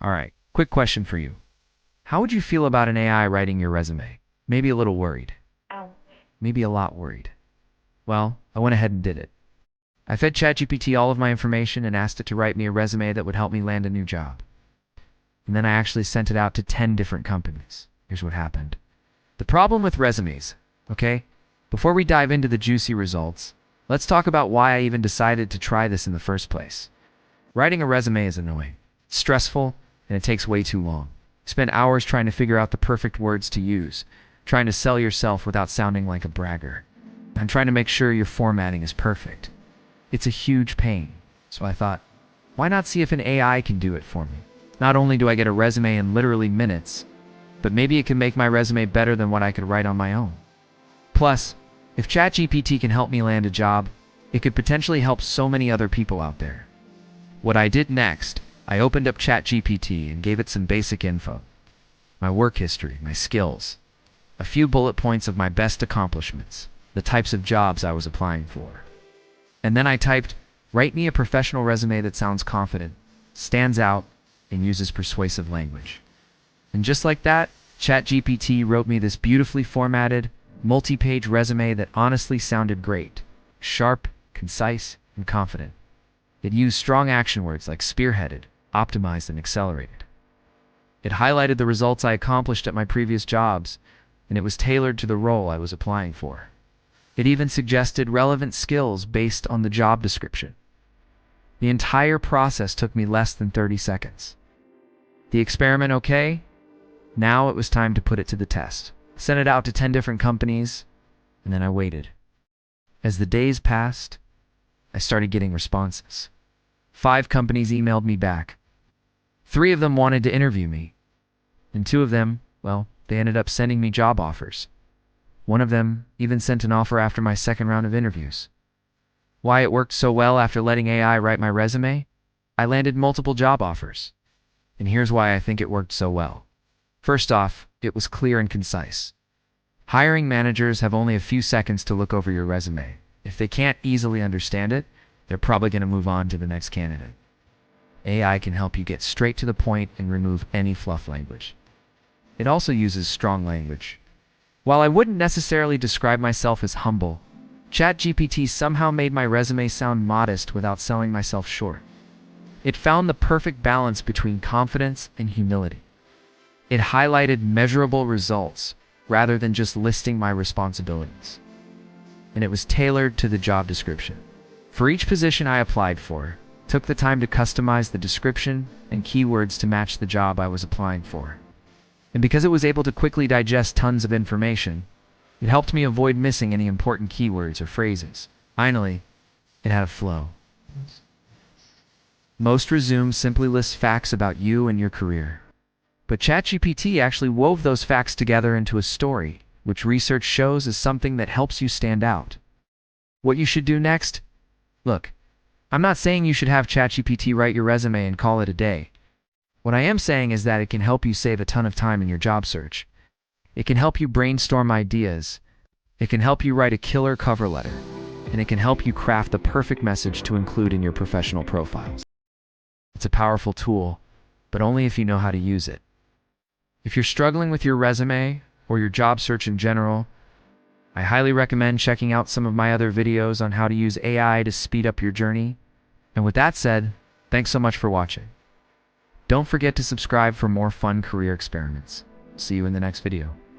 All right, quick question for you. How would you feel about an AI writing your resume? Maybe a little worried. Ow. Maybe a lot worried. Well, I went ahead and did it. I fed ChatGPT all of my information and asked it to write me a resume that would help me land a new job. And then I actually sent it out to 10 different companies. Here's what happened. The problem with resumes, okay? Before we dive into the juicy results, let's talk about why I even decided to try this in the first place. Writing a resume is annoying, stressful, and it takes way too long. Spend hours trying to figure out the perfect words to use, trying to sell yourself without sounding like a bragger, and trying to make sure your formatting is perfect. It's a huge pain. So I thought, why not see if an AI can do it for me? Not only do I get a resume in literally minutes, but maybe it can make my resume better than what I could write on my own. Plus, if ChatGPT can help me land a job, it could potentially help so many other people out there. What I did next, I opened up ChatGPT and gave it some basic info. My work history, my skills, a few bullet points of my best accomplishments, the types of jobs I was applying for. And then I typed, write me a professional resume that sounds confident, stands out, and uses persuasive language. And just like that, ChatGPT wrote me this beautifully formatted, multi-page resume that honestly sounded great. Sharp, concise, and confident. It used strong action words like spearheaded, optimized, and accelerated. It highlighted the results I accomplished at my previous jobs, and it was tailored to the role I was applying for. It even suggested relevant skills based on the job description. The entire process took me less than 30 seconds. The experiment okay? Now it was time to put it to the test. Sent it out to 10 different companies, and then I waited. As the days passed, I started getting responses. 5 companies emailed me back. 3 of them wanted to interview me, and 2 of them, well, they ended up sending me job offers. One of them even sent an offer after my second round of interviews. Why it worked so well after letting AI write my resume? I landed multiple job offers. And here's why I think it worked so well. First off, it was clear and concise. Hiring managers have only a few seconds to look over your resume. If they can't easily understand it, they're probably going to move on to the next candidate. AI can help you get straight to the point and remove any fluff language. It also uses strong language. While I wouldn't necessarily describe myself as humble, ChatGPT somehow made my resume sound modest without selling myself short. It found the perfect balance between confidence and humility. It highlighted measurable results rather than just listing my responsibilities. And it was tailored to the job description. For each position I applied for, took the time to customize the description and keywords to match the job I was applying for. And because it was able to quickly digest tons of information, it helped me avoid missing any important keywords or phrases. Finally, it had a flow. Most resumes simply list facts about you and your career. But ChatGPT actually wove those facts together into a story, which research shows is something that helps you stand out. What you should do next? Look, I'm not saying you should have ChatGPT write your resume and call it a day. What I am saying is that it can help you save a ton of time in your job search. It can help you brainstorm ideas. It can help you write a killer cover letter. And it can help you craft the perfect message to include in your professional profiles. It's a powerful tool, but only if you know how to use it. If you're struggling with your resume or your job search in general, I highly recommend checking out some of my other videos on how to use AI to speed up your journey. And with that said, thanks so much for watching. Don't forget to subscribe for more fun career experiments. See you in the next video.